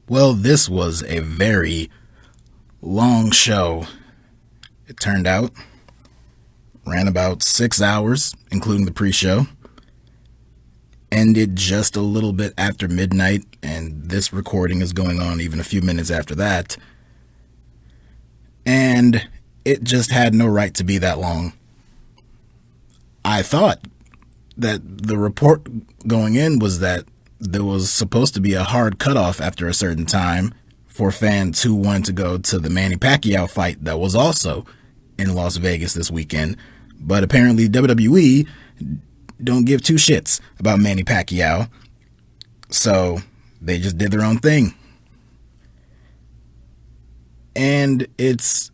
Well, this was a very long show. It turned out ran about 6 hours, including the pre-show. Ended just a little bit after midnight, and this recording is going on even a few minutes after that. And it just had no right to be that long. I thought that the report going in was that there was supposed to be a hard cutoff after a certain time for fans who wanted to go to the Manny Pacquiao fight that was also in Las Vegas this weekend. But apparently WWE don't give two shits about Manny Pacquiao, so they just did their own thing. And it's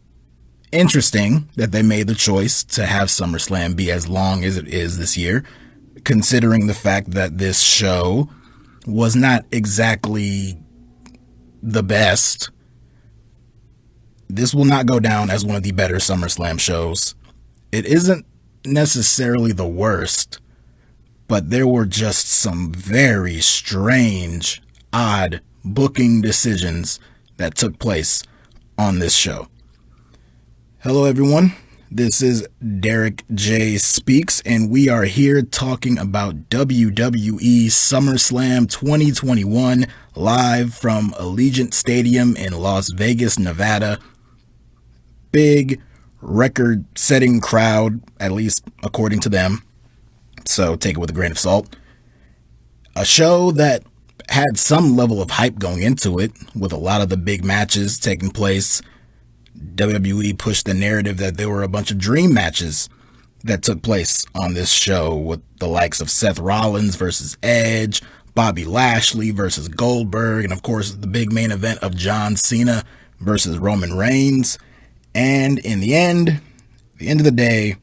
interesting that they made the choice to have SummerSlam be as long as it is this year, considering the fact that this show was not exactly the best. This will not go down as one of the better SummerSlam shows. It isn't necessarily the worst, but there were just some very strange, odd booking decisions that took place on this show. Hello everyone, this is DerekJ Speaks, and we are here talking about WWE SummerSlam 2021 live from Allegiant Stadium in Las Vegas, Nevada. Big record-setting crowd, at least according to them, so take it with a grain of salt. A show that had some level of hype going into it, with a lot of the big matches taking place. WWE pushed the narrative that there were a bunch of dream matches that took place on this show, with the likes of Seth Rollins versus Edge, Bobby Lashley versus Goldberg, and of course the big main event of John Cena versus Roman Reigns. And in the end of the day,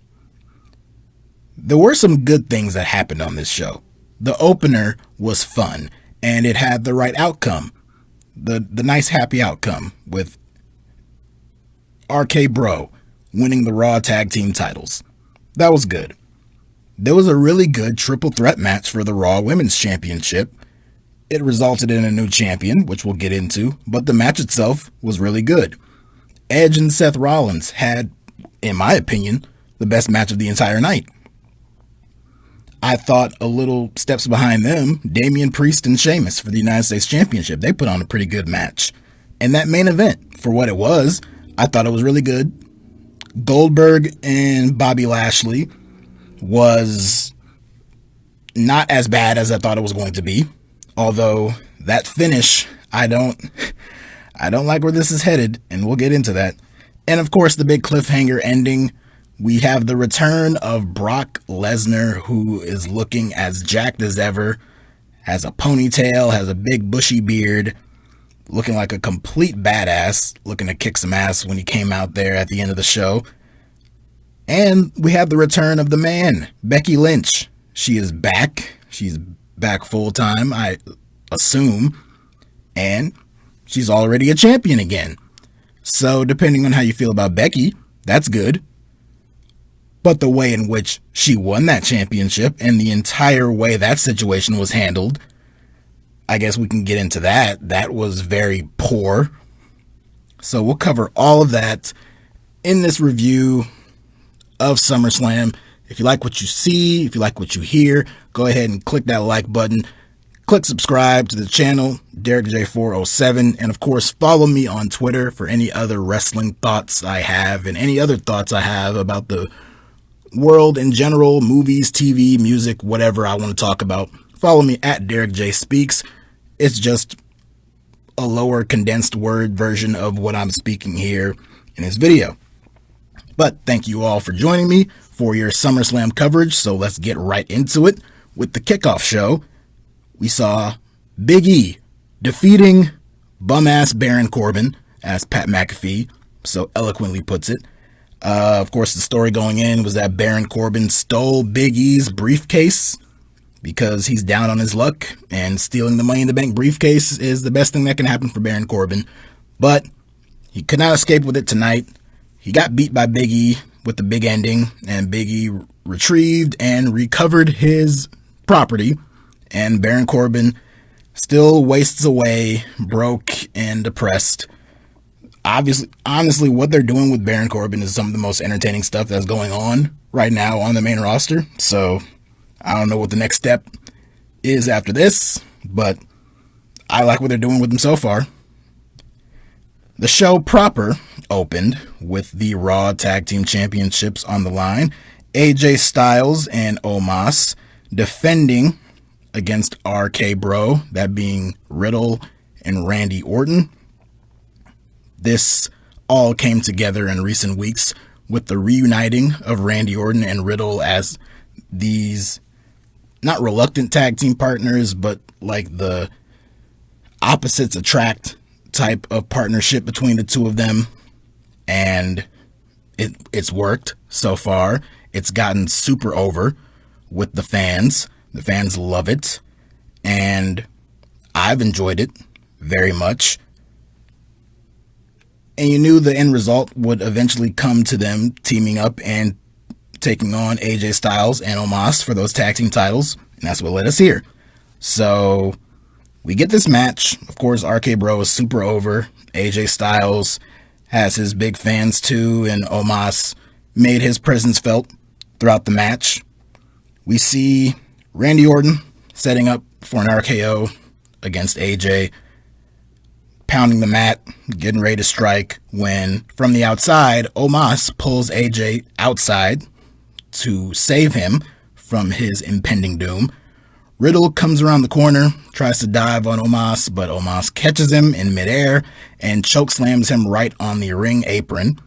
there were some good things that happened on this show. The opener was fun, and it had the right outcome. The nice happy outcome with RK Bro winning the Raw Tag Team titles. That was good. There was a really good triple threat match for the Raw Women's Championship. It resulted in a new champion, which we'll get into, but the match itself was really good. Edge and Seth Rollins had, in my opinion, the best match of the entire night. I thought a little steps behind them, Damian Priest and Sheamus for the United States Championship. They put on a pretty good match. And that main event, for what it was, I thought it was really good. Goldberg and Bobby Lashley was not as bad as I thought it was going to be. Although that finish, I don't like where this is headed, and we'll get into that. And of course, the big cliffhanger ending. We have the return of Brock Lesnar, who is looking as jacked as ever, has a ponytail, has a big bushy beard, looking like a complete badass, looking to kick some ass when he came out there at the end of the show. And we have the return of the man, Becky Lynch. She is back. She's back full time, I assume. And she's already a champion again. So depending on how you feel about Becky, that's good. But the way in which she won that championship and the entire way that situation was handled, I guess we can get into that. That was very poor. So we'll cover all of that in this review of SummerSlam. If you like what you see, if you like what you hear, go ahead and click that like button. Click subscribe to the channel, DerekJ407, and of course follow me on Twitter for any other wrestling thoughts I have and any other thoughts I have about the world in general, movies, TV, music, whatever I want to talk about. Follow me at DerekJ Speaks. It's just a lower condensed word version of what I'm speaking here in this video. But thank you all for joining me for your SummerSlam coverage. So let's get right into it with the kickoff show. We saw Big E defeating bum-ass Baron Corbin, as Pat McAfee so eloquently puts it. Of course, the story going in was that Baron Corbin stole Big E's briefcase because he's down on his luck, and stealing the Money in the Bank briefcase is the best thing that can happen for Baron Corbin. But he could not escape with it tonight. He got beat by Big E with the big ending, and Big E retrieved and recovered his property, and Baron Corbin still wastes away, broke and depressed. Honestly, what they're doing with Baron Corbin is some of the most entertaining stuff that's going on right now on the main roster. So I don't know what the next step is after this, but I like what they're doing with him so far. The show proper opened with the Raw Tag Team Championships on the line. AJ Styles and Omos defending against RK Bro, that being Riddle and Randy Orton. This all came together in recent weeks with the reuniting of Randy Orton and Riddle as these not reluctant tag team partners, but like the opposites attract type of partnership between the two of them. And it's worked so far. It's gotten super over with the fans. The fans love it. And I've enjoyed it very much. And you knew the end result would eventually come to them teaming up and taking on AJ Styles and Omos for those tag team titles. And that's what led us here. So we get this match. Of course, RK Bro is super over. AJ Styles has his big fans too. And Omos made his presence felt throughout the match. We see Randy Orton setting up for an RKO against AJ, pounding the mat, getting ready to strike, when from the outside, Omos pulls AJ outside to save him from his impending doom. Riddle comes around the corner, tries to dive on Omos, but Omos catches him in midair and chokeslams him right on the ring apron.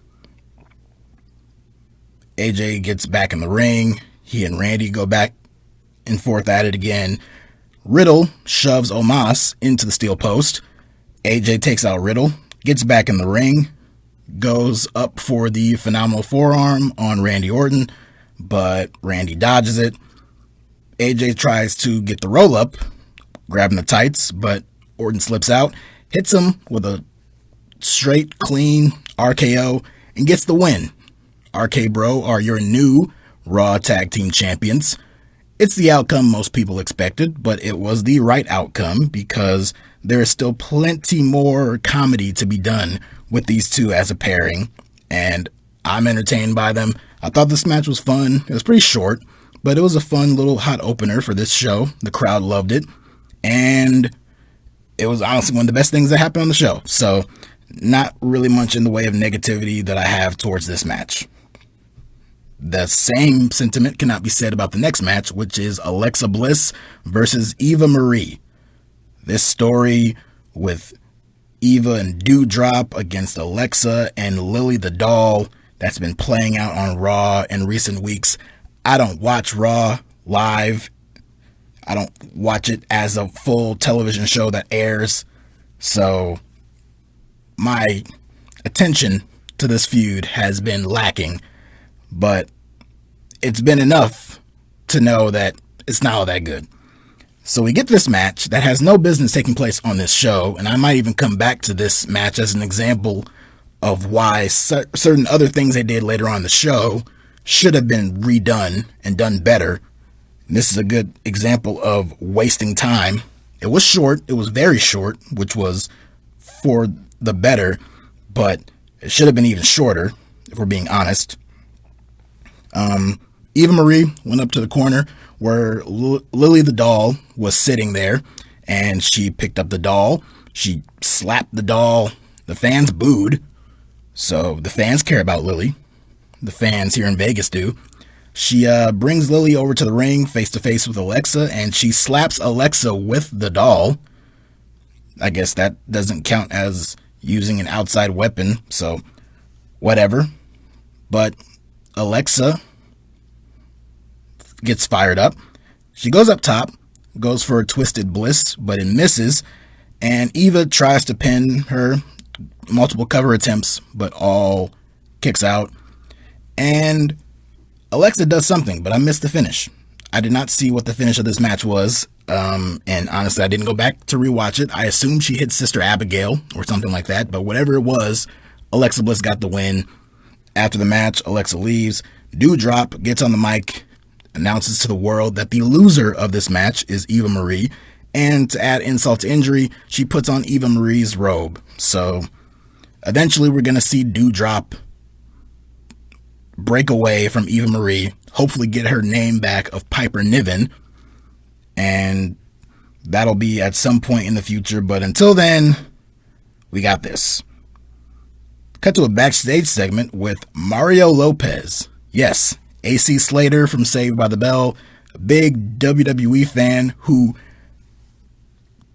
AJ gets back in the ring. He and Randy go back and forth at it again. Riddle shoves Omos into the steel post. AJ takes out Riddle, gets back in the ring, goes up for the phenomenal forearm on Randy Orton, but Randy dodges it. AJ tries to get the roll up, grabbing the tights, but Orton slips out, hits him with a straight, clean RKO, and gets the win. RK Bro are your new Raw Tag Team Champions. It's the outcome most people expected, but it was the right outcome because there is still plenty more comedy to be done with these two as a pairing, and I'm entertained by them. I thought this match was fun. It was pretty short, but it was a fun little hot opener for this show. The crowd loved it, and it was honestly one of the best things that happened on the show. So not really much in the way of negativity that I have towards this match. The same sentiment cannot be said about the next match, which is Alexa Bliss versus Eva Marie. This story with Eva and Dewdrop against Alexa and Lily the Doll that's been playing out on Raw in recent weeks. I don't watch Raw live. I don't watch it as a full television show that airs. So my attention to this feud has been lacking. But it's been enough to know that it's not all that good. So we get this match that has no business taking place on this show, and I might even come back to this match as an example of why certain other things they did later on in the show should have been redone and done better. And this is a good example of wasting time. It was short. It was very short, which was for the better, but it should have been even shorter, if we're being honest. Eva Marie went up to the corner where Lily the Doll was sitting there, and she picked up the doll. She slapped the doll. The fans booed. So the fans care about Lily. The fans here in Vegas do. She brings Lily over to the ring face to face with Alexa, and she slaps Alexa with the doll. I guess that doesn't count as using an outside weapon, so whatever. But Alexa gets fired up. She goes up top, goes for a twisted bliss, but it misses, and Eva tries to pin her. Multiple cover attempts, but all kicks out. And Alexa does something, but I missed the finish. I did not see what the finish of this match was, and honestly, I didn't go back to rewatch it. I assumed she hit Sister Abigail or something like that, but whatever it was, Alexa Bliss got the win. After the match, Alexa leaves. Dewdrop gets on the mic, announces to the world that the loser of this match is Eva Marie, And to add insult to injury, she puts on Eva Marie's robe. So eventually we're going to see Doudrop break away from Eva Marie, hopefully get her name back of Piper Niven, and that'll be at some point in the future. But until then, we got this. Cut to a backstage segment with Mario Lopez. Yes, AC Slater from Saved by the Bell, a big WWE fan who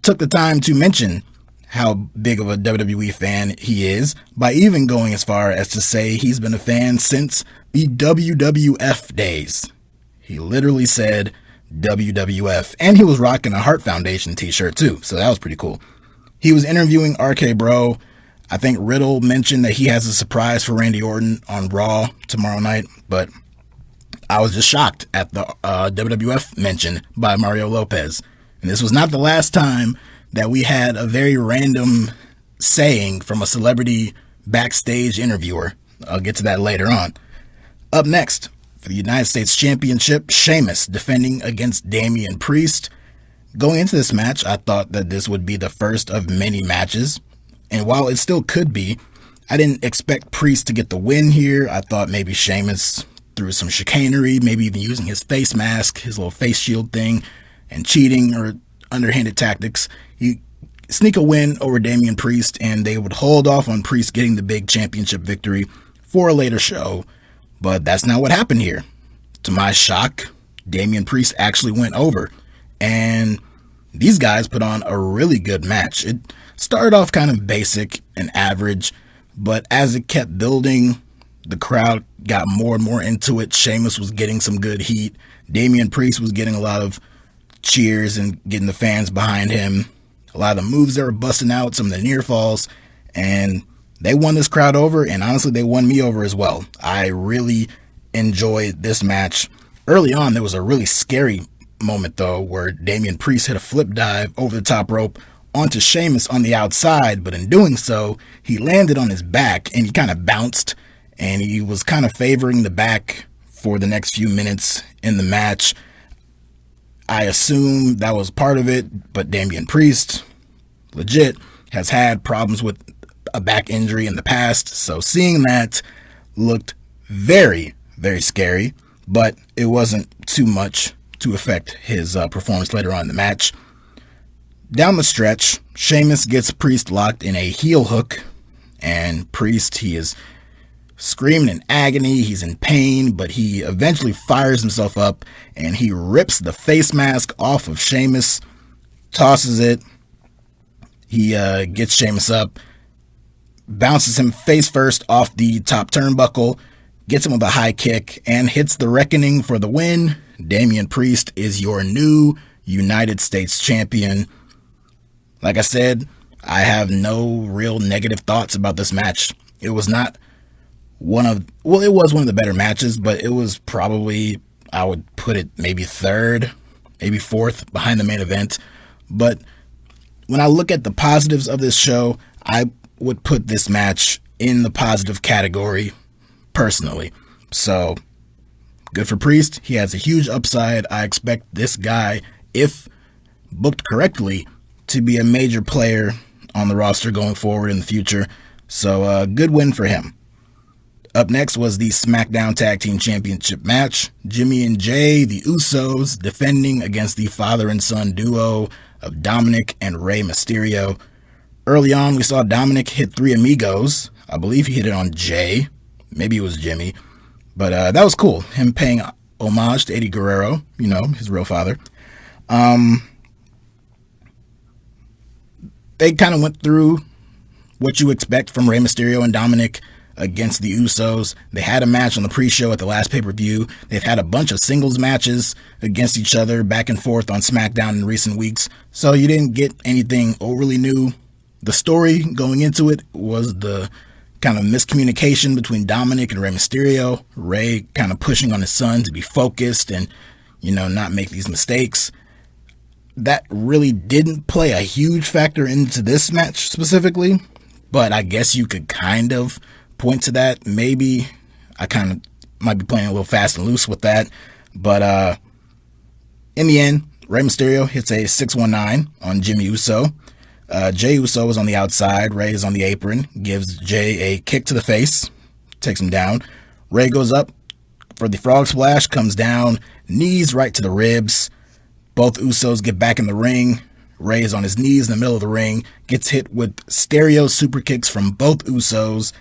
took the time to mention how big of a WWE fan he is by even going as far as to say he's been a fan since the WWF days. He literally said WWF, and he was rocking a Heart Foundation t-shirt too, so that was pretty cool. He was interviewing RK Bro. I think Riddle mentioned that he has a surprise for Randy Orton on Raw tomorrow night, but I was just shocked at the WWF mention by Mario Lopez. And this was not the last time that we had a very random saying from a celebrity backstage interviewer. I'll get to that later on. Up next, for the United States Championship, Sheamus defending against Damian Priest. Going into this match, I thought that this would be the first of many matches. And while it still could be, I didn't expect Priest to get the win here. I thought maybe Sheamus, through some chicanery, maybe even using his face mask, his little face shield thing, and cheating or underhanded tactics, he sneak a win over Damian Priest, and they would hold off on Priest getting the big championship victory for a later show. But that's not what happened here. To my shock, Damian Priest actually went over, and these guys put on a really good match. It started off kind of basic and average, but as it kept building, the crowd got more and more into it. Sheamus was getting some good heat. Damian Priest was getting a lot of cheers and getting the fans behind him. A lot of the moves they were busting out, some of the near falls, and they won this crowd over, and honestly, they won me over as well. I really enjoyed this match. Early on, there was a really scary moment, though, where Damian Priest hit a flip dive over the top rope onto Sheamus on the outside, but in doing so, he landed on his back, and he kind of bounced, and he was kind of favoring the back for the next few minutes in the match. I assume that was part of it, but Damian Priest, legit, has had problems with a back injury in the past, so seeing that looked very, very scary, but it wasn't too much to affect his performance later on in the match. Down the stretch, Sheamus gets Priest locked in a heel hook, and Priest, he is screaming in agony, he's in pain, but he eventually fires himself up, and he rips the face mask off of Sheamus, tosses it. He gets Sheamus up, bounces him face first off the top turnbuckle, gets him with a high kick, and hits the Reckoning for the win. Damian Priest is your new United States champion. Like I said, I have no real negative thoughts about this match. It was not it was one of the better matches, but it was probably, I would put it maybe third, maybe fourth behind the main event. But when I look at the positives of this show, I would put this match in the positive category personally. So good for Priest. He has a huge upside. I expect this guy, if booked correctly, to be a major player on the roster going forward in the future. So good win for him. Up next was the SmackDown Tag Team Championship match. Jimmy and Jay, the Usos, defending against the father and son duo of Dominic and Rey Mysterio. Early on, we saw Dominic hit Three Amigos. I believe he hit it on Jay. Maybe it was Jimmy. But that was cool. Him paying homage to Eddie Guerrero, his real father. They kind of went through what you expect from Rey Mysterio and Dominic against the Usos. They had a match on the pre-show at the last pay-per-view. They've had a bunch of singles matches against each other back and forth on SmackDown in recent weeks, so you didn't get anything overly new. The story going into it was the kind of miscommunication between Dominic and Rey Mysterio. Rey kind of pushing on his son to be focused and, not make these mistakes. That really didn't play a huge factor into this match specifically, but I guess you could kind of point to that. Maybe I kind of might be playing a little fast and loose with that, but in the end, Rey Mysterio hits a 619 on Jimmy Uso. Jey Uso is on the outside. Rey is on the apron. Gives Jey a kick to the face. Takes him down. Rey goes up for the frog splash. Comes down. Knees right to the ribs. Both Usos get back in the ring. Rey is on his knees in the middle of the ring. Gets hit with stereo super kicks from both Usos.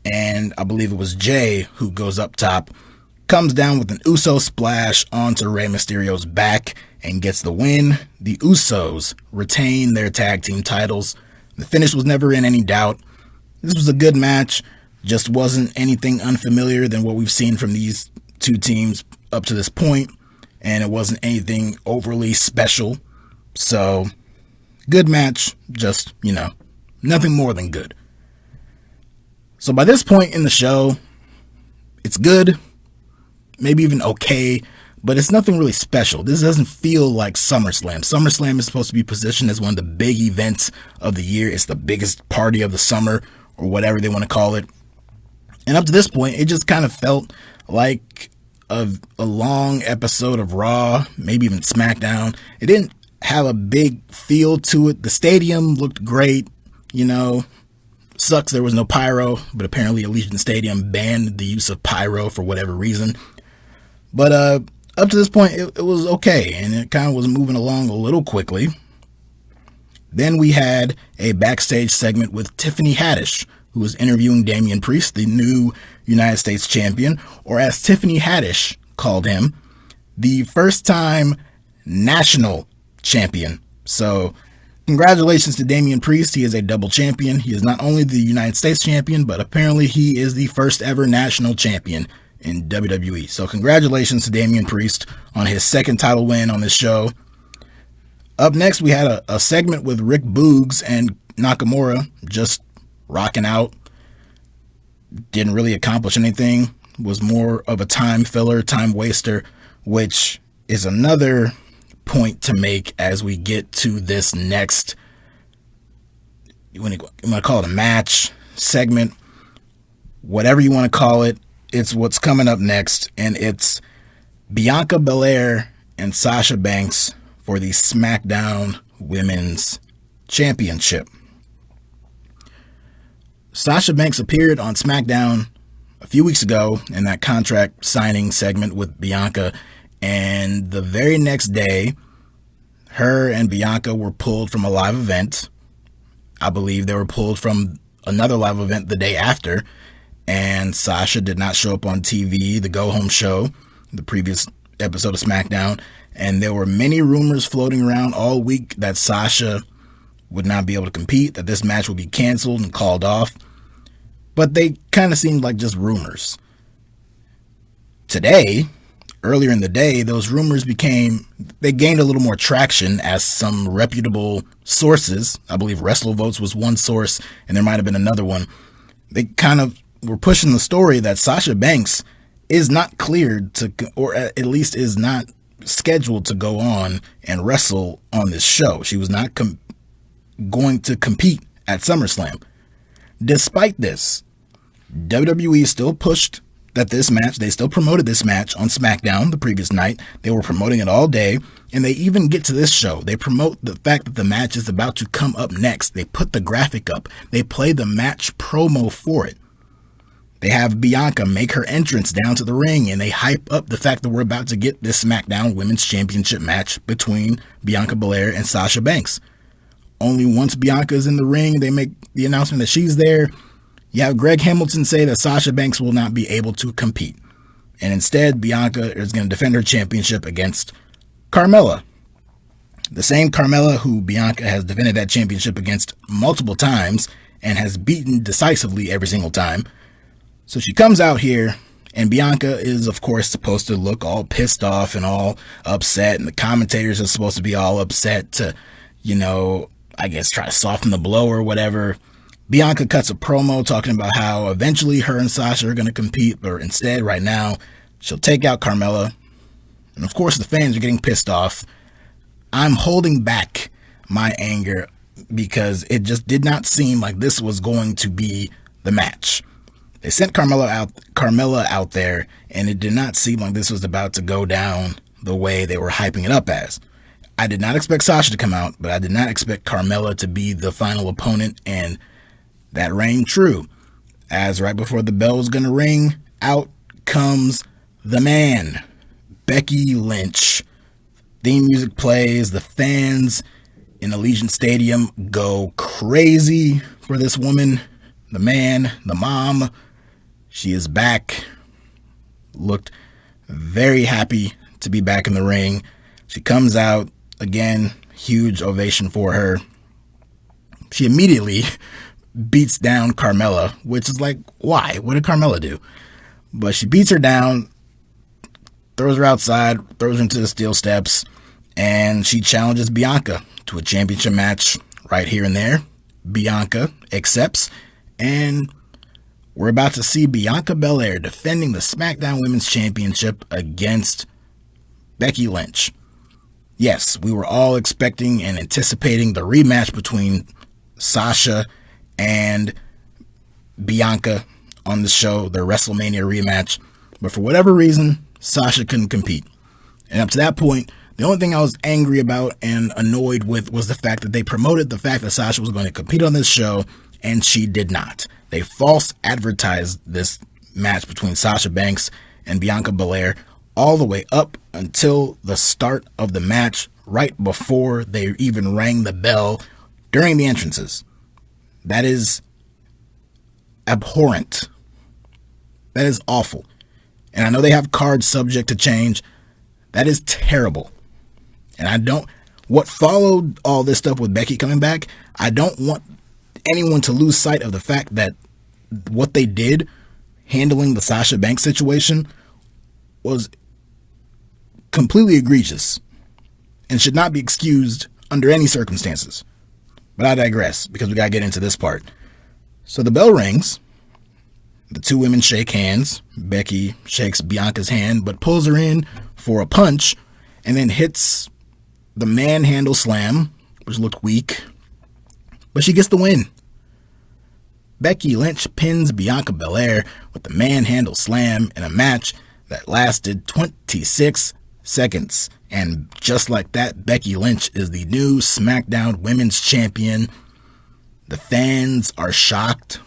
And I believe it was Jey who goes up top. Comes down with an Uso splash onto Rey Mysterio's back and gets the win. The Usos retain their tag team titles. The finish was never in any doubt. This was a good match. Just wasn't anything unfamiliar than what we've seen from these two teams up to this point. And it wasn't anything overly special. So, good match. Just, nothing more than good. So by this point in the show, it's good. Maybe even okay, but it's nothing really special. This doesn't feel like SummerSlam. SummerSlam is supposed to be positioned as one of the big events of the year. It's the biggest party of the summer, or whatever they want to call it. And up to this point, it just kind of felt like a long episode of Raw, maybe even SmackDown. It didn't have a big feel to it. The stadium looked great, Sucks there was no pyro, but apparently Allegiant Stadium banned the use of pyro for whatever reason. But up to this point, it was okay, and it kind of was moving along a little quickly. Then we had a backstage segment with Tiffany Haddish, who was interviewing Damian Priest, the new United States champion, or as Tiffany Haddish called him, the first-time national champion. So, congratulations to Damian Priest. He is a double champion. He is not only the United States champion, but apparently he is the first ever national champion in WWE. So congratulations to Damian Priest on his second title win on this show. Up next, we had a segment with Rick Boogs and Nakamura just rocking out. Didn't really accomplish anything. Was more of a time filler, time waster, which is another point to make as we get to this next, you want to call it a match, segment, whatever you want to call it. It's what's coming up next, and it's Bianca Belair and Sasha Banks for the SmackDown Women's Championship. Sasha Banks appeared on SmackDown a few weeks ago in that contract signing segment with Bianca, and the very next day, her and Bianca were pulled from a live event. I believe they were pulled from another live event the day after, and Sasha did not show up on TV, the go-home show, the previous episode of SmackDown, and there were many rumors floating around all week that Sasha would not be able to compete, that this match would be canceled and called off, but they kind of seemed like just rumors. Today, earlier in the day, those rumors gained a little more traction as some reputable sources, I believe WrestleVotes was one source, and there might have been another one, they kind of were pushing the story that Sasha Banks is not cleared to, or at least is not scheduled to go on and wrestle on this show. She was not going to compete at SummerSlam. Despite this, WWE still pushed that this match, they still promoted this match on SmackDown the previous night. They were promoting it all day, and they even get to this show. They promote the fact that the match is about to come up next. They put the graphic up. They play the match promo for it. They have Bianca make her entrance down to the ring, and they hype up the fact that we're about to get this SmackDown Women's Championship match between Bianca Belair and Sasha Banks. Only once Bianca is in the ring, they make the announcement that she's there. You have Greg Hamilton say that Sasha Banks will not be able to compete. And instead, Bianca is going to defend her championship against Carmella. The same Carmella who Bianca has defended that championship against multiple times and has beaten decisively every single time. So she comes out here, and Bianca is, of course, supposed to look all pissed off and all upset, and the commentators are supposed to be all upset to, I guess try to soften the blow or whatever. Bianca cuts a promo talking about how eventually her and Sasha are going to compete, but instead, right now, she'll take out Carmella. And of course, the fans are getting pissed off. I'm holding back my anger because it just did not seem like this was going to be the match. They sent Carmella out there, and it did not seem like this was about to go down the way they were hyping it up as. I did not expect Sasha to come out, but I did not expect Carmella to be the final opponent, and that rang true. As right before the bell was going to ring, out comes the man, Becky Lynch. Theme music plays, the fans in Allegiant Stadium go crazy for this woman, the man, the mom. She is back, looked very happy to be back in the ring. She comes out, again, huge ovation for her. She immediately beats down Carmella, which is like, why? What did Carmella do? But she beats her down, throws her outside, throws her into the steel steps, and she challenges Bianca to a championship match right here and there. Bianca accepts, and we're about to see Bianca Belair defending the SmackDown Women's Championship against Becky Lynch. Yes, we were all expecting and anticipating the rematch between Sasha and Bianca on the show, their WrestleMania rematch. But for whatever reason, Sasha couldn't compete. And up to that point, the only thing I was angry about and annoyed with was the fact that they promoted the fact that Sasha was going to compete on this show, and she did not. They false advertised this match between Sasha Banks and Bianca Belair all the way up until the start of the match, right before they even rang the bell during the entrances. That is abhorrent. That is awful. And I know they have cards subject to change. That is terrible. And what followed all this stuff with Becky coming back, I don't want anyone to lose sight of the fact that what they did handling the Sasha Banks situation was completely egregious and should not be excused under any circumstances. But I digress, because we got to get into this part. So the bell rings. The two women shake hands. Becky shakes Bianca's hand, but pulls her in for a punch and then hits the manhandle slam, which looked weak. But she gets the win. Becky Lynch pins Bianca Belair with the manhandle slam in a match that lasted 26 seconds. And just like that, Becky Lynch is the new SmackDown Women's Champion. The fans are shocked.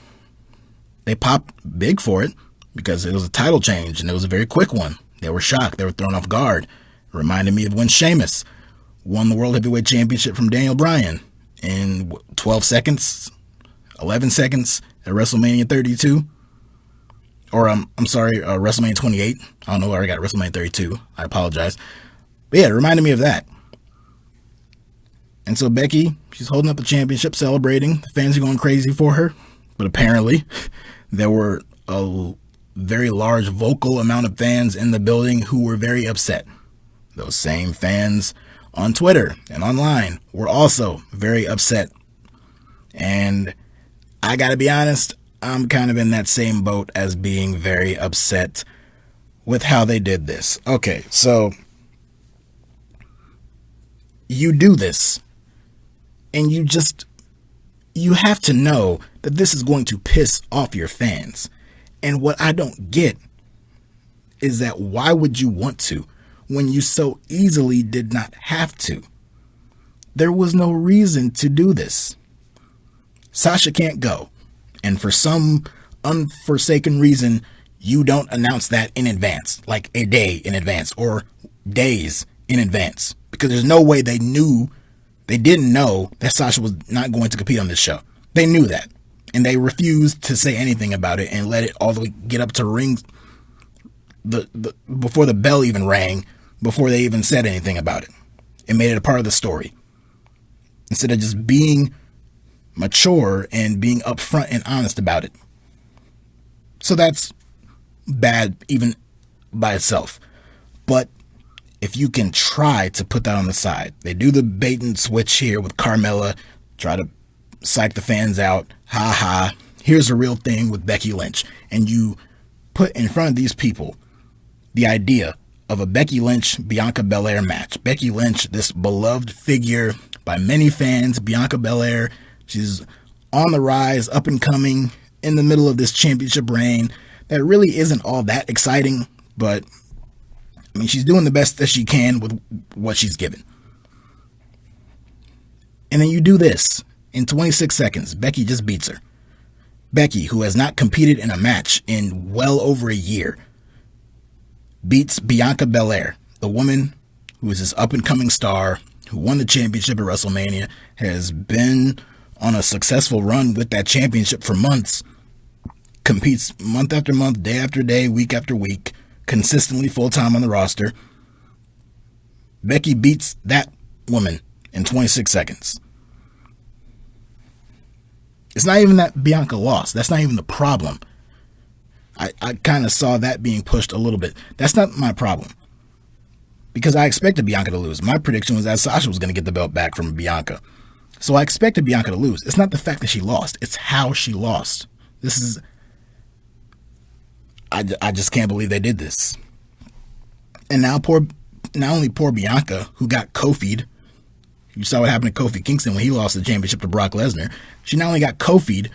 They popped big for it because it was a title change and it was a very quick one. They were shocked. They were thrown off guard. It reminded me of when Sheamus won the World Heavyweight Championship from Daniel Bryan in 12 seconds, 11 seconds at WrestleMania 32. Or, WrestleMania 28. I don't know where I got WrestleMania 32. I apologize. But yeah, it reminded me of that. And so Becky, she's holding up the championship, celebrating. The fans are going crazy for her. But apparently, there were a very large vocal amount of fans in the building who were very upset. Those same fans on Twitter and online were also very upset. And I gotta be honest, I'm kind of in that same boat as being very upset with how they did this. Okay, so you do this, and you have to know that this is going to piss off your fans. And what I don't get is that why would you want to when you so easily did not have to? There was no reason to do this. Sasha can't go. And for some unforsaken reason, you don't announce that in advance, like a day in advance or days in advance, because there's no way they didn't know that Sasha was not going to compete on this show. They knew that, and they refused to say anything about it and let it all the way get up to ring before the bell even rang, before they even said anything about it. It made it a part of the story instead of just being mature and being upfront and honest about it. So that's bad even by itself. But if you can try to put that on the side, they do the bait and switch here with Carmella, try to psych the fans out. Ha ha. Here's a real thing with Becky Lynch. And you put in front of these people the idea of a Becky Lynch, Bianca Belair match. Becky Lynch, this beloved figure by many fans. Bianca Belair, she's on the rise, up and coming, in the middle of this championship reign that really isn't all that exciting, but I mean, she's doing the best that she can with what she's given. And then you do this. In 26 seconds, Becky just beats her. Becky, who has not competed in a match in well over a year, beats Bianca Belair, the woman who is this up-and-coming star, who won the championship at WrestleMania, has been on a successful run with that championship for months, competes month after month, day after day, week after week, consistently full-time on the roster. Becky beats that woman in 26 seconds. It's not even that Bianca lost. That's not even the problem. I kind of saw that being pushed a little bit. That's not my problem, because I expected Bianca to lose. My prediction was that Sasha was going to get the belt back from Bianca. So I expected Bianca to lose. It's not the fact that she lost. It's how she lost. This is... I just can't believe they did this. And now not only poor Bianca, who got Kofi'd. You saw what happened to Kofi Kingston when he lost the championship to Brock Lesnar. She not only got Kofi'd,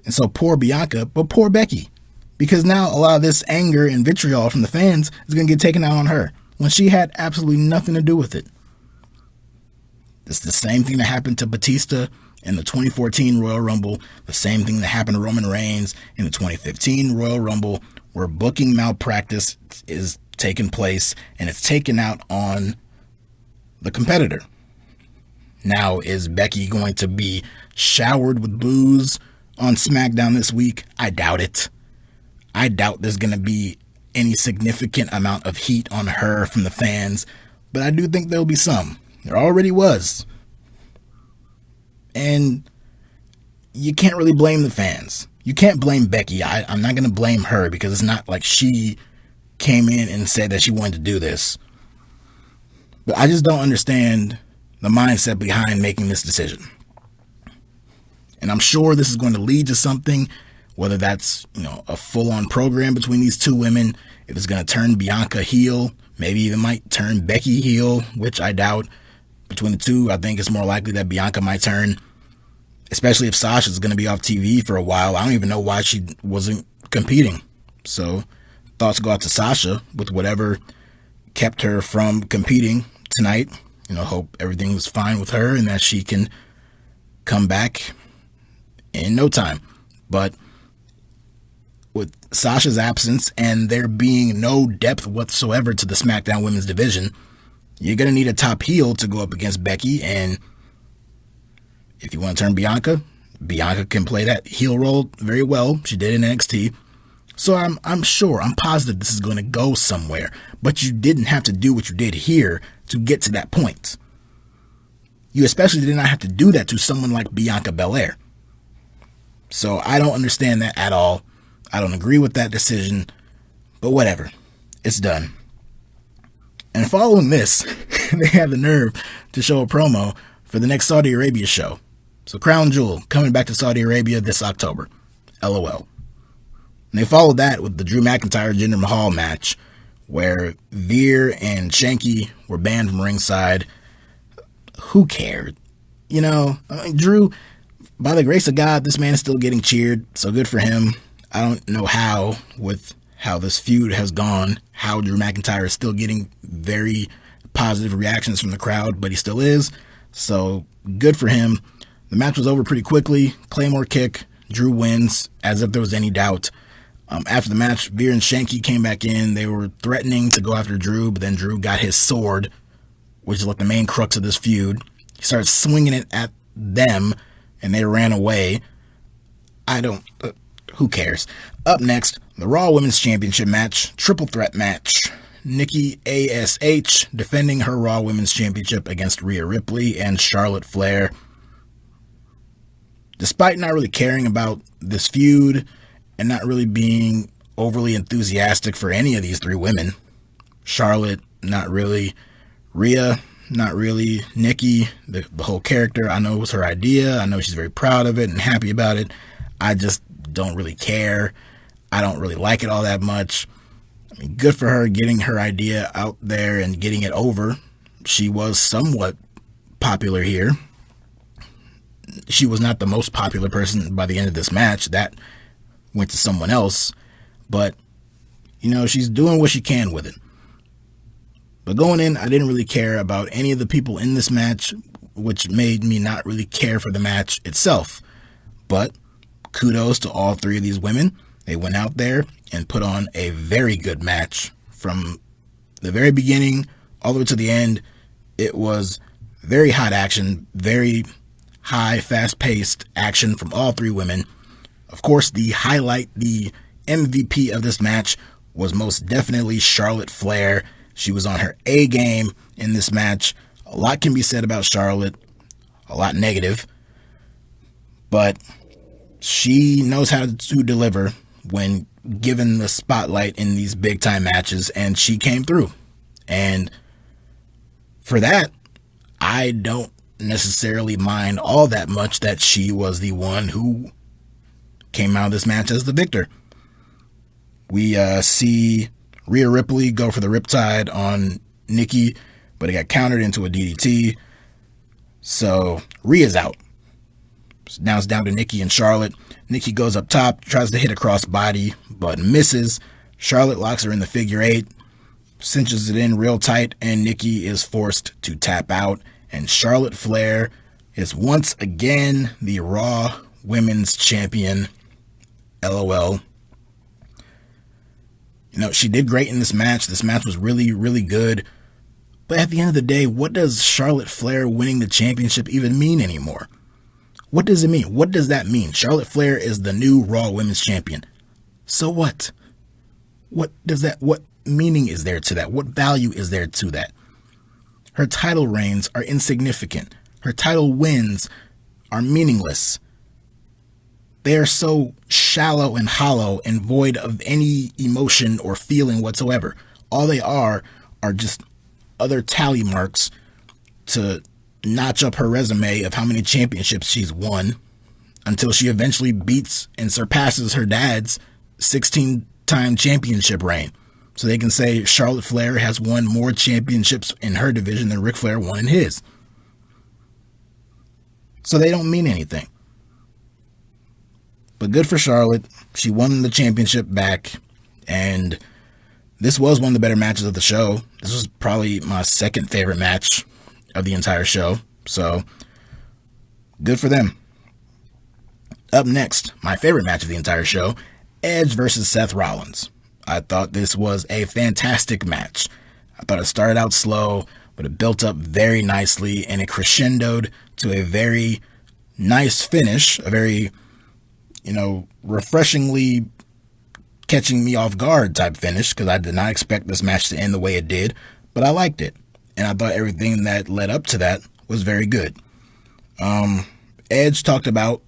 and so poor Bianca, but poor Becky. Because now a lot of this anger and vitriol from the fans is going to get taken out on her, when she had absolutely nothing to do with it. It's the same thing that happened to Batista in the 2014 Royal Rumble, the same thing that happened to Roman Reigns in the 2015 Royal Rumble, where booking malpractice is taking place and it's taken out on the competitor. Now, is Becky going to be showered with boos on SmackDown this week? I doubt it. I doubt there's going to be any significant amount of heat on her from the fans, but I do think there'll be some. There already was. And you can't really blame the fans. You can't blame Becky. I'm not going to blame her, because it's not like she came in and said that she wanted to do this. But I just don't understand the mindset behind making this decision. And I'm sure this is going to lead to something, whether that's, a full-on program between these two women, if it's going to turn Bianca heel, maybe even might turn Becky heel, which I doubt. Between the two, I think it's more likely that Bianca might turn, especially if Sasha's going to be off TV for a while. I don't even know why she wasn't competing. So thoughts go out to Sasha with whatever kept her from competing tonight. Hope everything was fine with her and that she can come back in no time. But with Sasha's absence and there being no depth whatsoever to the SmackDown Women's division, you're going to need a top heel to go up against Becky. And if you want to turn Bianca can play that heel role very well. She did in NXT. So I'm positive this is going to go somewhere. But you didn't have to do what you did here to get to that point. You especially did not have to do that to someone like Bianca Belair. So I don't understand that at all. I don't agree with that decision. But whatever. It's done. And following this, they had the nerve to show a promo for the next Saudi Arabia show. So Crown Jewel coming back to Saudi Arabia this October. LOL. And they followed that with the Drew McIntyre Jinder Mahal match, where Veer and Shanky were banned from ringside. Who cared? Drew, by the grace of God, this man is still getting cheered, so good for him. I don't know how, with how this feud has gone, how Drew McIntyre is still getting very positive reactions from the crowd, but he still is, so good for him. The match was over pretty quickly. Claymore kick, Drew wins, as if there was any doubt. After the match, Veer and Shanky came back in. They were threatening to go after Drew, but then Drew got his sword, which is like the main crux of this feud. He started swinging it at them, and they ran away. Who cares? Up next, the Raw Women's Championship match, triple threat match. Nikki ASH defending her Raw Women's Championship against Rhea Ripley and Charlotte Flair. Despite not really caring about this feud and not really being overly enthusiastic for any of these three women, Charlotte, not really. Rhea, not really. Nikki, the whole character, I know it was her idea. I know she's very proud of it and happy about it. I just don't really care. I don't really like it all that much. I mean, good for her getting her idea out there and getting it over. She was somewhat popular here. She was not the most popular person by the end of this match. That went to someone else. But, she's doing what she can with it. But going in, I didn't really care about any of the people in this match. which made me not really care for the match itself. But kudos to all three of these women. They went out there and put on a very good match from the very beginning all the way to the end. It was very hot action, very high, fast-paced action from all three women. Of course, the highlight, the MVP of this match was most definitely Charlotte Flair. She was on her A game in this match. A lot can be said about Charlotte, a lot negative, but she knows how to deliver when given the spotlight in these big time matches, and she came through. And for that, I don't necessarily mind all that much that she was the one who came out of this match as the victor. We see Rhea Ripley go for the Riptide on Nikki, but it got countered into a DDT. So Rhea's out. Now it's down to Nikki and Charlotte. Nikki goes up top, tries to hit a crossbody, but misses. Charlotte locks her in the figure eight, cinches it in real tight, and Nikki is forced to tap out. And Charlotte Flair is once again the Raw Women's Champion. LOL. You know, she did great in this match. This match was really, really good. But at the end of the day, what does Charlotte Flair winning the championship even mean anymore? What does it mean? What does that mean? Charlotte Flair is the new Raw Women's Champion. So what? What meaning is there to that? What value is there to that? Her title reigns are insignificant. Her title wins are meaningless. They are so shallow and hollow and void of any emotion or feeling whatsoever. All they are just other tally marks to notch up her resume of how many championships she's won until she eventually beats and surpasses her dad's 16-time championship reign. So they can say Charlotte Flair has won more championships in her division than Ric Flair won in his. So they don't mean anything. But good for Charlotte. She won the championship back, and this was one of the better matches of the show. This was probably my second favorite match of the entire show, so good for them. Up next, my favorite match of the entire show, Edge versus Seth Rollins. I thought this was a fantastic match. I thought it started out slow, but it built up very nicely, and it crescendoed to a very nice finish, a very refreshingly catching me off guard type finish, because I did not expect this match to end the way it did, but I liked it. And I thought everything that led up to that was very good. Edge talked about,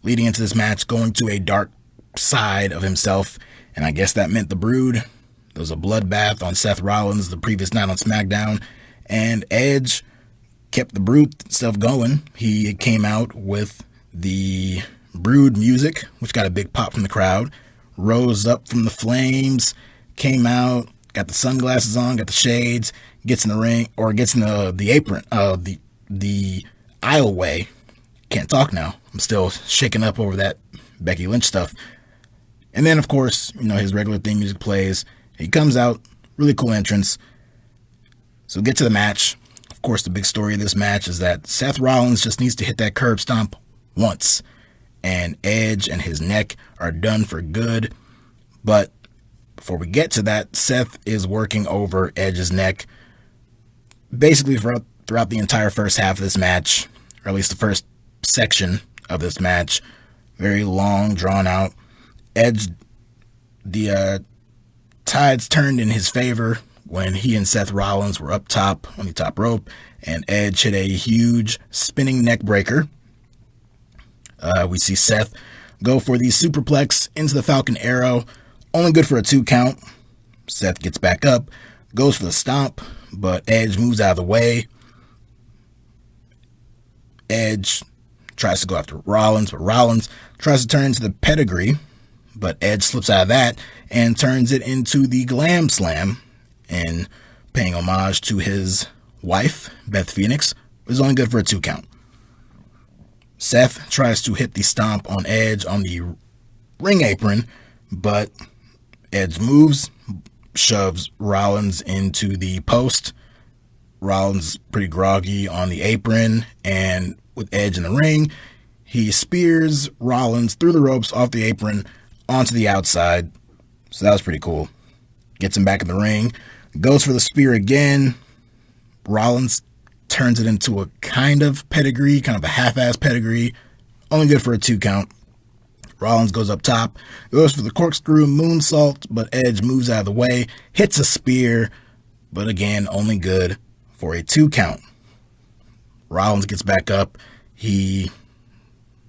leading into this match, going to a dark side of himself, and I guess that meant the Brood. There was a bloodbath on Seth Rollins the previous night on SmackDown, and Edge kept the Brood stuff going. He came out with the Brood music, which got a big pop from the crowd, rose up from the flames, came out, got the sunglasses on, got the shades, gets in the ring, or gets in the apron, the aisleway. Can't talk now. I'm still shaking up over that Becky Lynch stuff. And then, of course, his regular theme music plays. He comes out, really cool entrance. So get to the match. Of course, the big story of this match is that Seth Rollins just needs to hit that curb stomp once, and Edge and his neck are done for good. But before we get to that, Seth is working over Edge's neck basically throughout the entire first half of this match, or at least the first section of this match. Very long, drawn out. Edge, the tides turned in his favor when he and Seth Rollins were up top on the top rope, and Edge hit a huge spinning neck breaker. We see Seth go for the superplex into the Falcon Arrow, only good for a 2 count. Seth gets back up, goes for the stomp, but Edge moves out of the way. Edge tries to go after Rollins, but Rollins tries to turn into the pedigree, but Edge slips out of that and turns it into the Glam Slam, and paying homage to his wife, Beth Phoenix, was only good for a 2 count. Seth tries to hit the stomp on Edge on the ring apron, but Edge moves, shoves Rollins into the post, Rollins pretty groggy on the apron, and with Edge in the ring, he spears Rollins through the ropes off the apron onto the outside. So that was pretty cool. Gets him back in the ring, goes for the spear again. Rollins turns it into a kind of pedigree, kind of a half-ass pedigree, only good for a 2 count. Rollins goes up top, goes for the corkscrew moonsault, but Edge moves out of the way, hits a spear, but again, only good for a 2 count. Rollins gets back up. He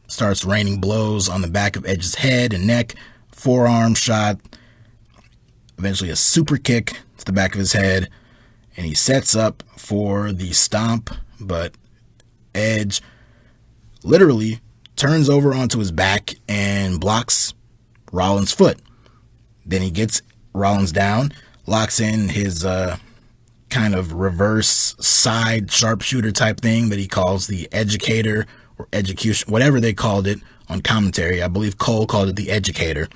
starts raining blows on the back of Edge's head and neck, forearm shot, eventually a super kick to the back of his head, and he sets up for the stomp, but Edge literally turns over onto his back and blocks Rollins' foot. Then he gets Rollins down, locks in his kind of reverse side sharpshooter type thing that he calls the educator or execution, whatever they called it on commentary. I believe Cole called it the educator.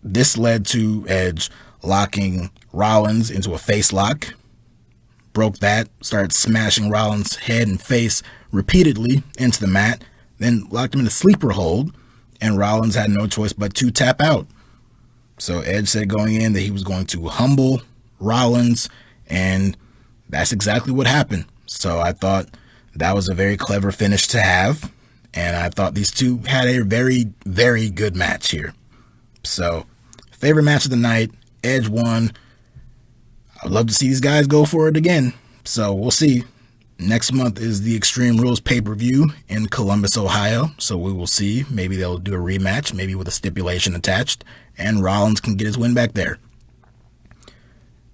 This led to Edge locking Rollins into a face lock. Broke that, started smashing Rollins' head and face repeatedly into the mat, then locked him in a sleeper hold, and Rollins had no choice but to tap out. So Edge said going in that he was going to humble Rollins, and that's exactly what happened. So I thought that was a very clever finish to have, and I thought these two had a very, very good match here. So, favorite match of the night, Edge won. I'd love to see these guys go for it again. So we'll see. Next month is the Extreme Rules pay-per-view in Columbus, Ohio. So we will see. Maybe they'll do a rematch, maybe with a stipulation attached, and Rollins can get his win back there.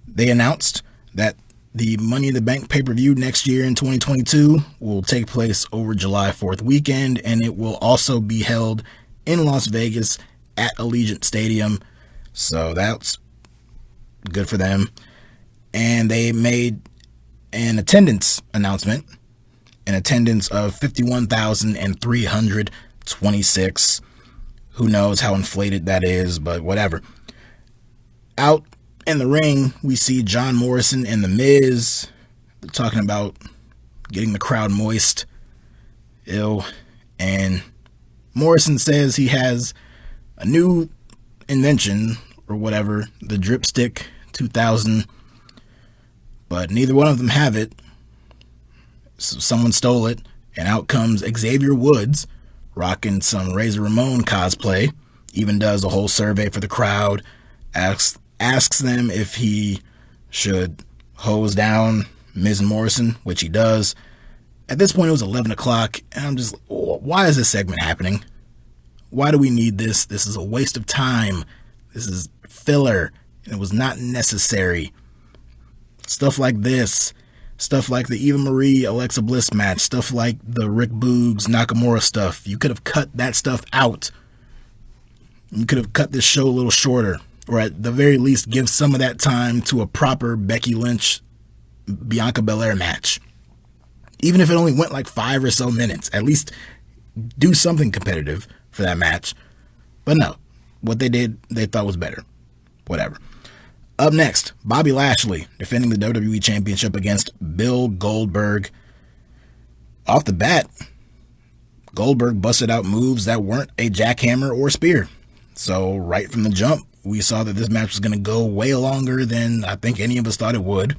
They announced that the Money in the Bank pay-per-view next year in 2022 will take place over July 4th weekend, and it will also be held in Las Vegas at Allegiant Stadium. So that's good for them. And they made an attendance announcement, an attendance of 51,326. Who knows how inflated that is, but whatever. Out in the ring, we see John Morrison and The Miz. They're talking about getting the crowd moist. Ew. And Morrison says he has a new invention or whatever, the Dripstick 2000, but neither one of them have it. So someone stole it, and out comes Xavier Woods rocking some Razor Ramon cosplay, even does a whole survey for the crowd, asks them if he should hose down Miz and Morrison, which he does. At this point, it was 11 o'clock, and I'm just, why is this segment happening? Why do we need this? This is a waste of time. This is filler, and it was not necessary. Stuff like this, stuff like the Eva Marie Alexa Bliss match, stuff like the Rick Boogs Nakamura stuff. You could have cut that stuff out. You could have cut this show a little shorter, or at the very least give some of that time to a proper Becky Lynch Bianca Belair match. Even if it only went like 5 or so minutes, at least do something competitive for that match. But no, what they did, they thought was better. Whatever. Up next, Bobby Lashley defending the WWE Championship against Bill Goldberg. Off the bat, Goldberg busted out moves that weren't a jackhammer or spear. So right from the jump, we saw that this match was going to go way longer than I think any of us thought it would.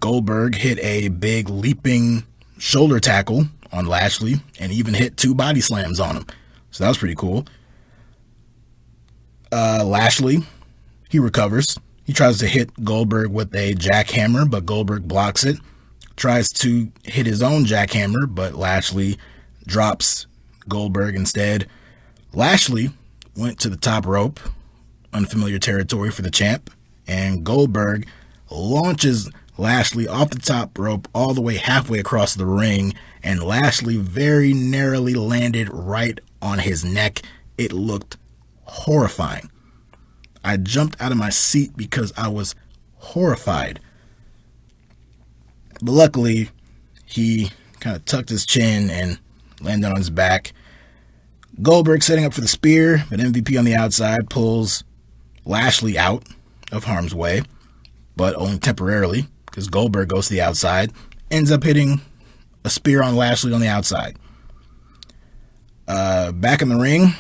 Goldberg hit a big leaping shoulder tackle on Lashley and even hit 2 body slams on him. So that was pretty cool. Lashley, he recovers. He tries to hit Goldberg with a jackhammer, but Goldberg blocks it. Tries to hit his own jackhammer, but Lashley drops Goldberg instead. Lashley went to the top rope, unfamiliar territory for the champ, and Goldberg launches Lashley off the top rope all the way halfway across the ring, and Lashley very narrowly landed right on his neck. It looked horrifying. I jumped out of my seat because I was horrified. But luckily, he kind of tucked his chin and landed on his back. Goldberg setting up for the spear, but MVP on the outside pulls Lashley out of harm's way, but only temporarily. because Goldberg goes to the outside, ends up hitting a spear on Lashley on the outside. Back in the ring,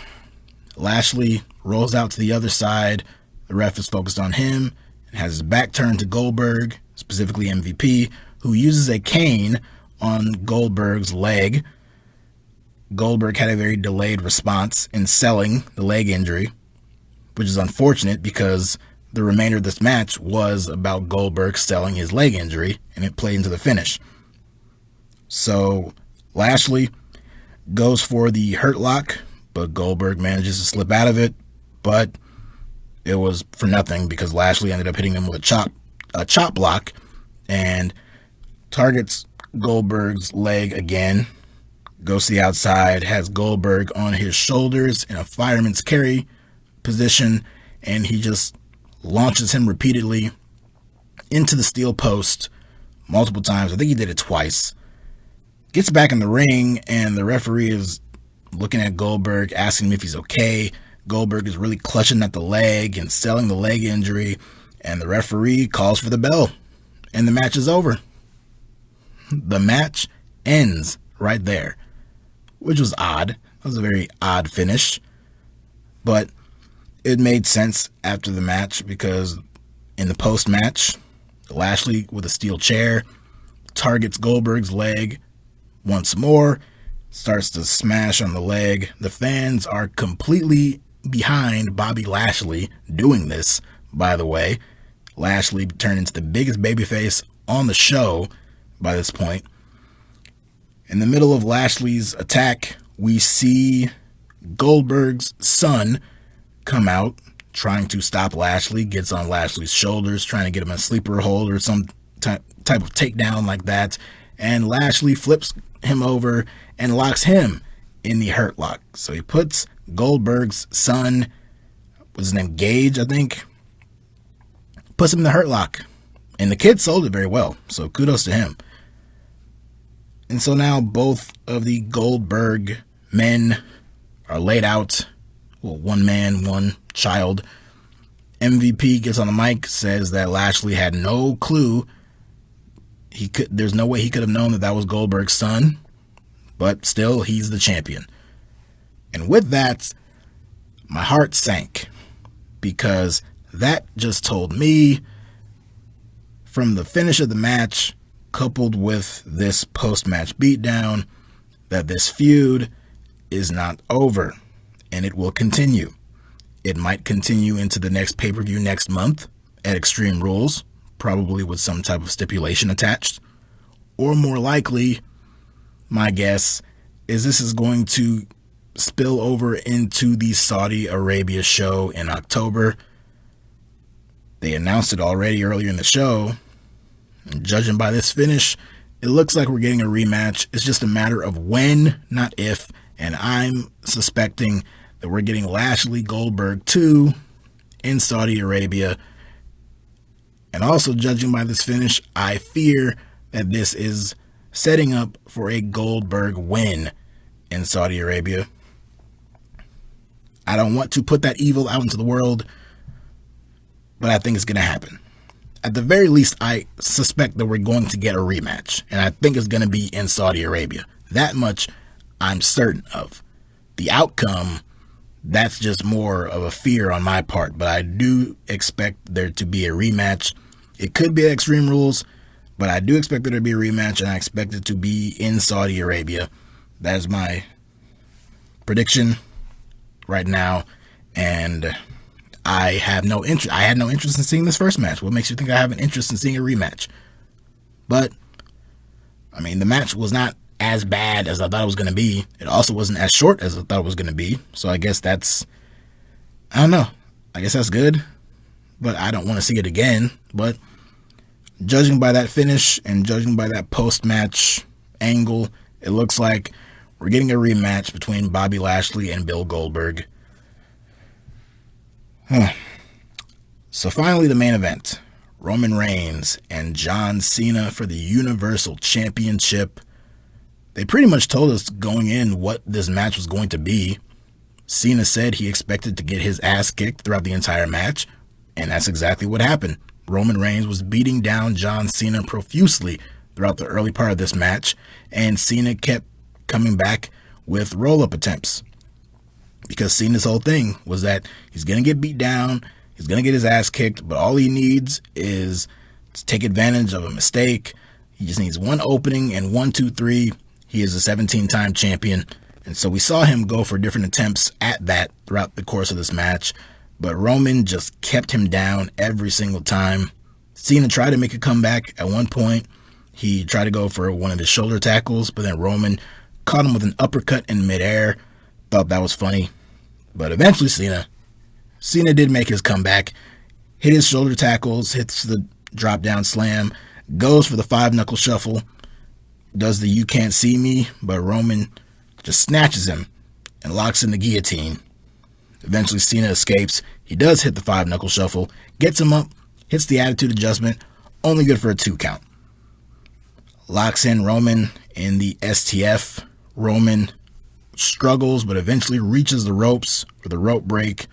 Lashley rolls out to the other side. The ref is focused on him and has his back turned to Goldberg, specifically MVP, who uses a cane on Goldberg's leg. Goldberg had a very delayed response in selling the leg injury, which is unfortunate because the remainder of this match was about Goldberg selling his leg injury, and it played into the finish. So Lashley goes for the hurt lock, but Goldberg manages to slip out of it, but it was for nothing because Lashley ended up hitting him with a chop block and targets Goldberg's leg again, goes to the outside, has Goldberg on his shoulders in a fireman's carry position, and he just launches him repeatedly into the steel post multiple times. I think he did it twice. Gets back in the ring, and the referee is looking at Goldberg, asking him if he's okay. Goldberg is really clutching at the leg and selling the leg injury, and the referee calls for the bell, and the match is over. The match ends right there, which was odd. It was a very odd finish, but it made sense after the match because in the post-match, Lashley with a steel chair targets Goldberg's leg once more, starts to smash on the leg. The fans are completely behind Bobby Lashley doing this, by the way. Lashley turned into the biggest babyface on the show by this point. In the middle of Lashley's attack, we see Goldberg's son come out trying to stop Lashley, gets on Lashley's shoulders, trying to get him a sleeper hold or some type of takedown like that, and Lashley flips him over and locks him in the hurt lock. So he puts Goldberg's son, was his name Gage, I think, puts him in the hurt lock, and the kid sold it very well, so kudos to him. And so now both of the Goldberg men are laid out. Well, one man, one child. MVP gets on the mic, says that Lashley had no clue. There's no way he could have known that was Goldberg's son, but still, he's the champion. And with that, my heart sank because that just told me from the finish of the match, coupled with this post-match beatdown, that this feud is not over. And it will continue. It might continue into the next pay-per-view next month at Extreme Rules, probably with some type of stipulation attached. Or more likely, my guess is this is going to spill over into the Saudi Arabia show in October. They announced it already earlier in the show. And judging by this finish, it looks like we're getting a rematch. It's just a matter of when, not if. And I'm suspecting that we're getting Lashley Goldberg 2 in Saudi Arabia. And also, judging by this finish, I fear that this is setting up for a Goldberg win in Saudi Arabia. I don't want to put that evil out into the world, but I think it's going to happen. At the very least, I suspect that we're going to get a rematch, and I think it's going to be in Saudi Arabia. That much I'm certain of. The outcome, that's just more of a fear on my part, but I do expect there to be a rematch. It could be at Extreme Rules, but I do expect there to be a rematch, and I expect it to be in Saudi Arabia. That is my prediction right now, and I had no interest in seeing this first match. What makes you think I have an interest in seeing a rematch? But, I mean, the match was not as bad as I thought it was going to be. It also wasn't as short as I thought it was going to be. So I guess that's, I don't know. I guess that's good. But I don't want to see it again. But judging by that finish and judging by that post-match angle, it looks like we're getting a rematch between Bobby Lashley and Bill Goldberg. So finally, the main event. Roman Reigns and John Cena for the Universal Championship. They pretty much told us going in what this match was going to be. Cena said he expected to get his ass kicked throughout the entire match, and that's exactly what happened. Roman Reigns was beating down John Cena profusely throughout the early part of this match, and Cena kept coming back with roll-up attempts. Because Cena's whole thing was that he's going to get beat down, he's going to get his ass kicked, but all he needs is to take advantage of a mistake. He just needs one opening, and 1, 2, 3, he is a 17-time champion. And so we saw him go for different attempts at that throughout the course of this match, but Roman just kept him down every single time. Cena tried to make a comeback at one point. He tried to go for one of his shoulder tackles, but then Roman caught him with an uppercut in midair. Thought that was funny. But eventually Cena did make his comeback, hit his shoulder tackles, hits the drop down slam, goes for the 5-knuckle shuffle, does the you can't see me, but Roman just snatches him and locks in the guillotine. Eventually Cena escapes. He does hit the 5-knuckle shuffle, gets him up, hits the attitude adjustment, only good for a 2 count. Locks in Roman in the STF. Roman struggles, but eventually reaches the ropes for the rope break.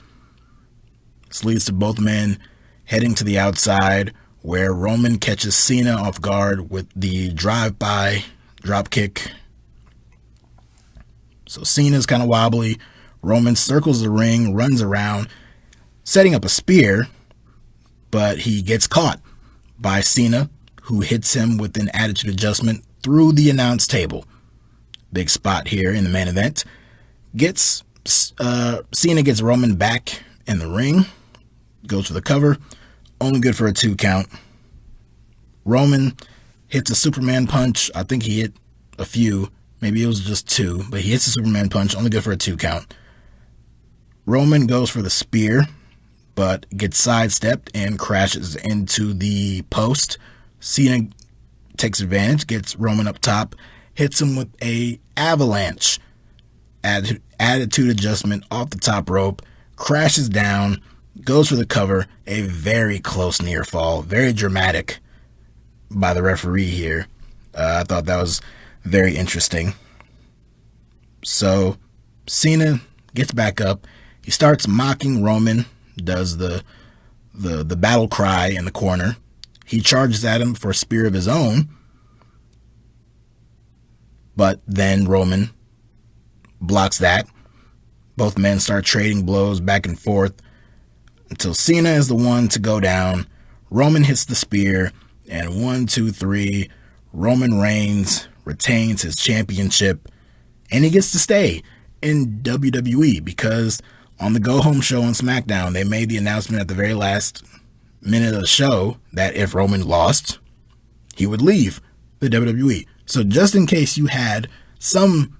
This leads to both men heading to the outside, where Roman catches Cena off guard with the drive-by drop kick. So Cena's kind of wobbly. Roman circles the ring, runs around, setting up a spear, but he gets caught by Cena, who hits him with an attitude adjustment through the announce table. Big spot here in the main event. Cena gets Roman back in the ring, goes for the cover, only good for a 2 count. Roman hits a Superman punch. I think he hit a few, maybe it was just 2, but he hits a Superman punch, only good for a 2 count. Roman goes for the spear, but gets sidestepped and crashes into the post. Cena takes advantage, gets Roman up top, hits him with a avalanche attitude adjustment off the top rope, crashes down, goes for the cover, a very close near fall, very dramatic by the referee here. I thought that was very interesting. So Cena gets back up, he starts mocking Roman, does the battle cry in the corner. He charges at him for a spear of his own, but then Roman blocks that. Both men start trading blows back and forth until Cena is the one to go down. Roman hits the spear, and 1, 2, 3, Roman Reigns retains his championship, and he gets to stay in WWE because on the Go Home show on SmackDown, they made the announcement at the very last minute of the show that if Roman lost, he would leave the WWE. So just in case you had some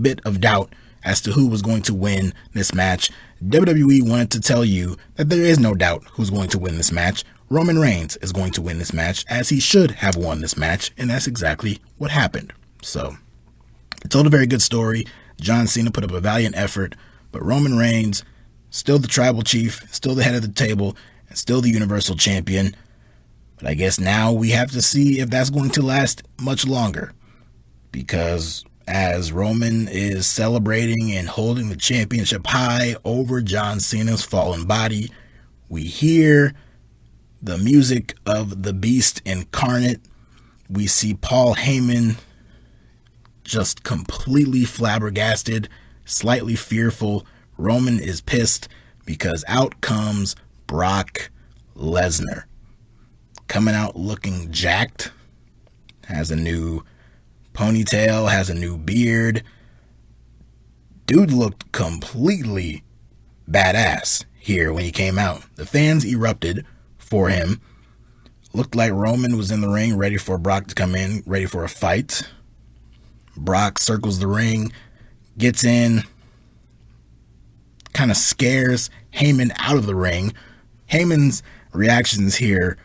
bit of doubt as to who was going to win this match, WWE wanted to tell you that there is no doubt who's going to win this match. Roman Reigns is going to win this match, as he should have won this match, and that's exactly what happened. So it told a very good story. John Cena put up a valiant effort, but Roman Reigns, still the tribal chief, still the head of the table, and still the Universal Champion. But I guess now we have to see if that's going to last much longer, because as Roman is celebrating and holding the championship high over John Cena's fallen body, we hear the music of the Beast incarnate. We see Paul Heyman just completely flabbergasted, slightly fearful. Roman is pissed because out comes Brock Lesnar, coming out looking jacked, has a new ponytail, has a new beard. Dude looked completely badass here when he came out. The fans erupted for him. Looked like Roman was in the ring ready for Brock to come in, ready for a fight. Brock circles the ring, gets in, kind of scares Heyman out of the ring. Heyman's reactions here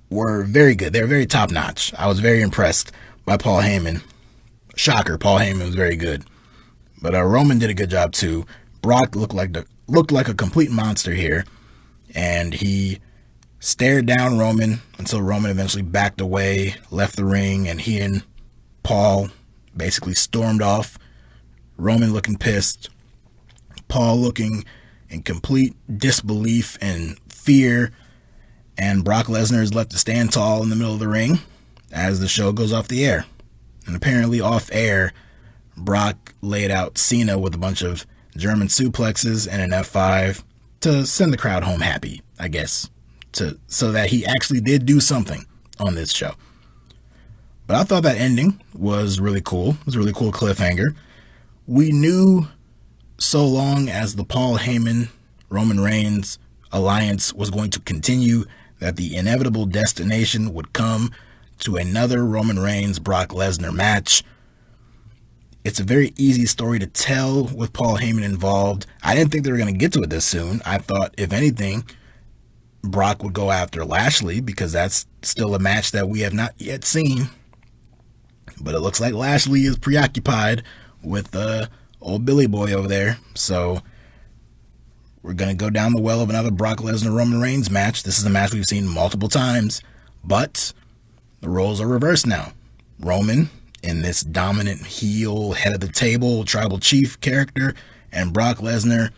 were very good. They were very top-notch. I was very impressed by Paul Heyman. Shocker, Paul Heyman was very good. But Roman did a good job too. Brock looked like a complete monster here, and he stared down Roman until Roman eventually backed away, left the ring, and he and Paul basically stormed off. Roman looking pissed, Paul looking in complete disbelief and fear and Brock Lesnar is left to stand tall in the middle of the ring as the show goes off the air. And apparently off air, Brock laid out Cena with a bunch of German suplexes and an F5 to send the crowd home happy, I guess, so that he actually did do something on this show. But I thought that ending was really cool. It was a really cool cliffhanger. We knew so long as the Paul Heyman, Roman Reigns alliance was going to continue that the inevitable destination would come to another Roman Reigns Brock Lesnar match. It's a very easy story to tell with Paul Heyman involved. I didn't think they were going to get to it this soon. I thought, if anything, Brock would go after Lashley because that's still a match that we have not yet seen. But it looks like Lashley is preoccupied with old Billy Boy over there. So we're going to go down the well of another Brock Lesnar Roman Reigns match. This is a match we've seen multiple times, but the roles are reversed now. Roman in this dominant heel, head of the table, tribal chief character, and Brock Lesnar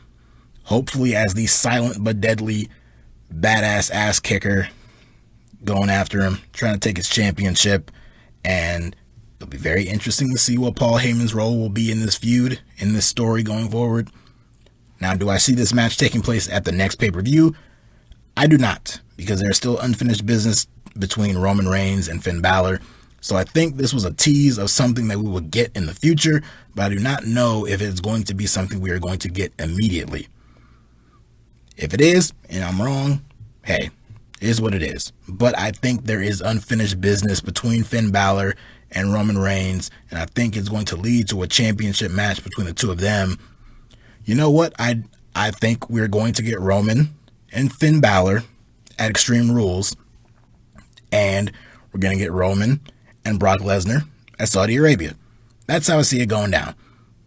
hopefully as the silent but deadly badass ass kicker going after him, trying to take his championship. And it'll be very interesting to see what Paul Heyman's role will be in this feud, in this story going forward. Now, do I see this match taking place at the next pay-per-view? I do not, because there's still unfinished business between Roman Reigns and Finn Balor. So I think this was a tease of something that we will get in the future, but I do not know if it's going to be something we are going to get immediately. If it is, and I'm wrong, hey, it is what it is. But I think there is unfinished business between Finn Balor and Roman Reigns, and I think it's going to lead to a championship match between the two of them. You know what? I think we're going to get Roman and Finn Balor at Extreme Rules, and we're going to get Roman and Brock Lesnar at Saudi Arabia. That's how I see it going down.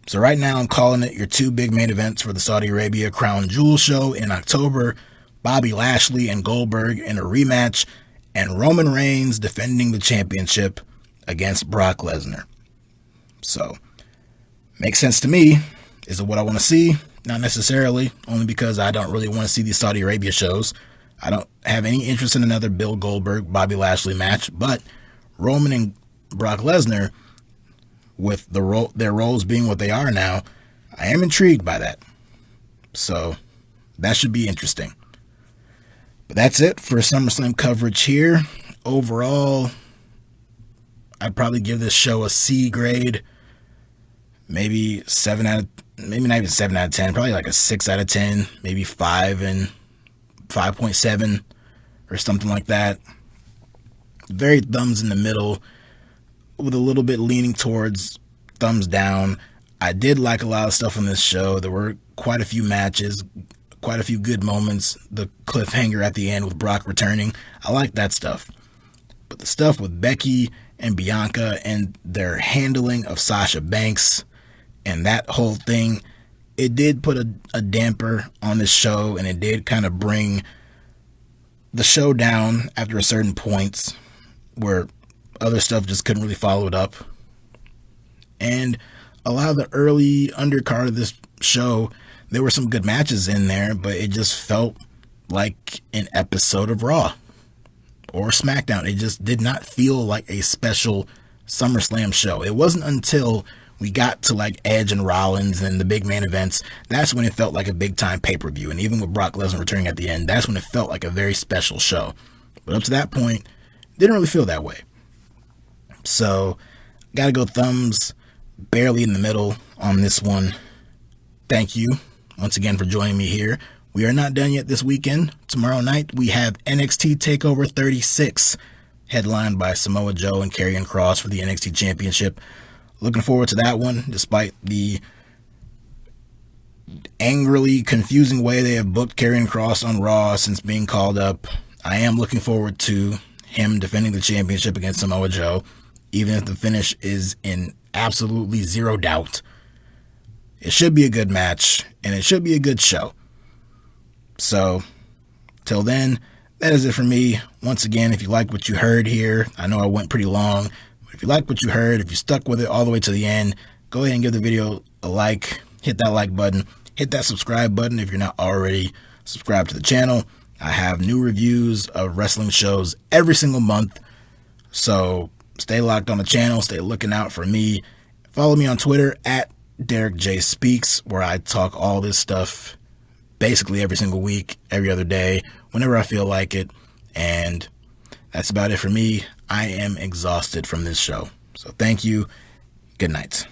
So right now I'm calling it your two big main events for the Saudi Arabia Crown Jewel show in October. Bobby Lashley and Goldberg in a rematch, and Roman Reigns defending the championship against Brock Lesnar. So, makes sense to me. Is it what I want to see? Not necessarily, only because I don't really want to see these Saudi Arabia shows. I don't have any interest in another Bill Goldberg, Bobby Lashley match, but Roman and Brock Lesnar, with their roles being what they are now, I am intrigued by that. So, that should be interesting. But that's it for SummerSlam coverage here. Overall, I'd probably give this show a C grade. Maybe not even 7 out of 10, probably like a 6 out of 10, maybe 5 and 5.7 or something like that. Very thumbs in the middle, with a little bit leaning towards thumbs down. I did like a lot of stuff on this show. There were quite a few matches, quite a few good moments. The cliffhanger at the end with Brock returning, I like that stuff. But the stuff with Becky and Bianca and their handling of Sasha Banks and that whole thing, it did put a damper on this show, and it did kind of bring the show down after a certain point where other stuff just couldn't really follow it up. And a lot of the early undercard of this show, there were some good matches in there, but it just felt like an episode of Raw or SmackDown. It just did not feel like a special SummerSlam show. It wasn't until we got to like Edge and Rollins and the big main events, that's when it felt like a big time pay-per-view. And even with Brock Lesnar returning at the end, that's when it felt like a very special show. But up to that point, didn't really feel that way. So, gotta go thumbs barely in the middle on this one. Thank you once again for joining me here. We are not done yet this weekend. Tomorrow night we have NXT TakeOver 36, headlined by Samoa Joe and Karrion Kross for the NXT Championship. Looking forward to that one, despite the angrily confusing way they have booked Karrion Kross on Raw since being called up. I am looking forward to him defending the championship against Samoa Joe, even if the finish is in absolutely zero doubt. It should be a good match, and it should be a good show. So, till then, that is it for me. Once again, if you liked what you heard here, I know I went pretty long, but if you liked what you heard, if you stuck with it all the way to the end, go ahead and give the video a like, hit that like button, hit that subscribe button if you're not already subscribed to the channel, I have new reviews of wrestling shows every single month. So stay locked on the channel. Stay looking out for me. Follow me on Twitter at DerekJ Speaks, where I talk all this stuff basically every single week, every other day, whenever I feel like it. And that's about it for me. I am exhausted from this show. So thank you. Good night.